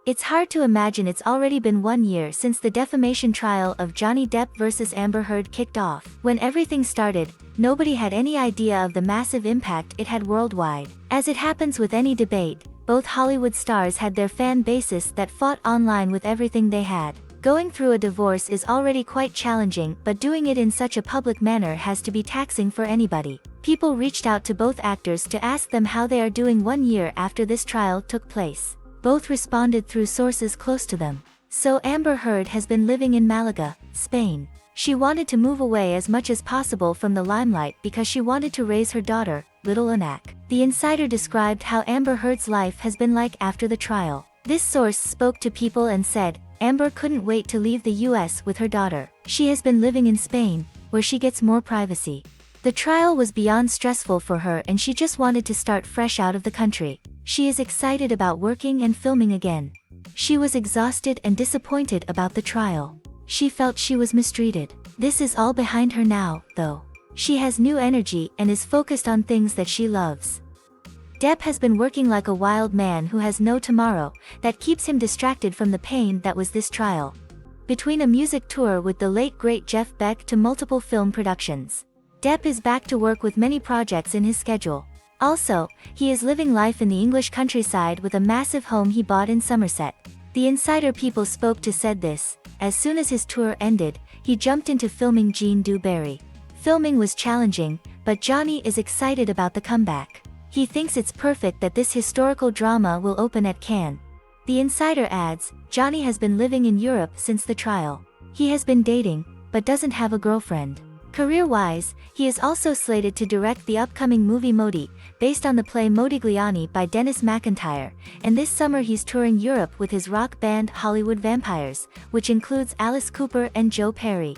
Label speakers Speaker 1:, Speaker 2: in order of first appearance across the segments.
Speaker 1: It's hard to imagine it's already been 1 year since the defamation trial of Johnny Depp versus Amber Heard kicked off. When everything started, nobody had any idea of the massive impact it had worldwide. As it happens with any debate, both Hollywood stars had their fan bases that fought online with everything they had. Going through a divorce is already quite challenging, but doing it in such a public manner has to be taxing for anybody. People reached out to both actors to ask them how they are doing 1 year after this trial took place. Both responded through sources close to them. So Amber Heard has been living in Malaga, Spain. She wanted to move away as much as possible from the limelight because she wanted to raise her daughter, little Anak. The insider described how Amber Heard's life has been like after the trial. This source spoke to people and said, Amber couldn't wait to leave the US with her daughter. She has been living in Spain, where she gets more privacy. The trial was beyond stressful for her and she just wanted to start fresh out of the country. She is excited about working and filming again. She was exhausted and disappointed about the trial. She felt she was mistreated. This is all behind her now, though. She has new energy and is focused on things that she loves. Depp has been working like a wild man who has no tomorrow, that keeps him distracted from the pain that was this trial. Between a music tour with the late great Jeff Beck to multiple film productions, Depp is back to work with many projects in his schedule. Also, he is living life in the English countryside with a massive home he bought in Somerset. The insider people spoke to said this, as soon as his tour ended, he jumped into filming Jean Du Barry. Filming was challenging, but Johnny is excited about the comeback. He thinks it's perfect that this historical drama will open at Cannes. The insider adds, Johnny has been living in Europe since the trial. He has been dating, but doesn't have a girlfriend. Career-wise, he is also slated to direct the upcoming movie Modi, based on the play Modigliani by Dennis McIntyre, and this summer he's touring Europe with his rock band Hollywood Vampires, which includes Alice Cooper and Joe Perry.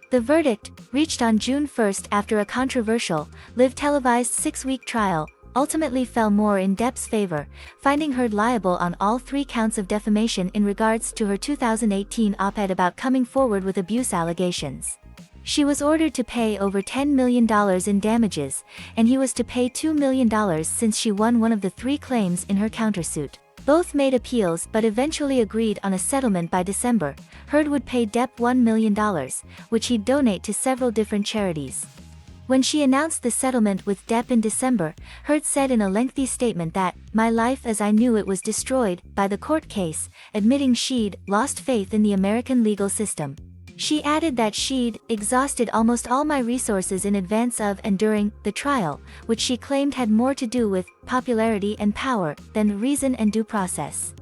Speaker 1: The verdict, reached on June 1st after a controversial, live televised 6-week trial, ultimately fell more in Depp's favor, finding Heard liable on all 3 counts of defamation in regards to her 2018 op-ed about coming forward with abuse allegations. She was ordered to pay over $10 million in damages, and he was to pay $2 million since she won one of the 3 claims in her countersuit. Both made appeals but eventually agreed on a settlement by December. Heard would pay Depp $1 million, which he'd donate to several different charities. When she announced the settlement with Depp in December, Heard said in a lengthy statement that, "My life as I knew it was destroyed by the court case," admitting she'd lost faith in the American legal system. She added that she'd exhausted almost all my resources in advance of and during the trial, which she claimed had more to do with popularity and power than reason and due process.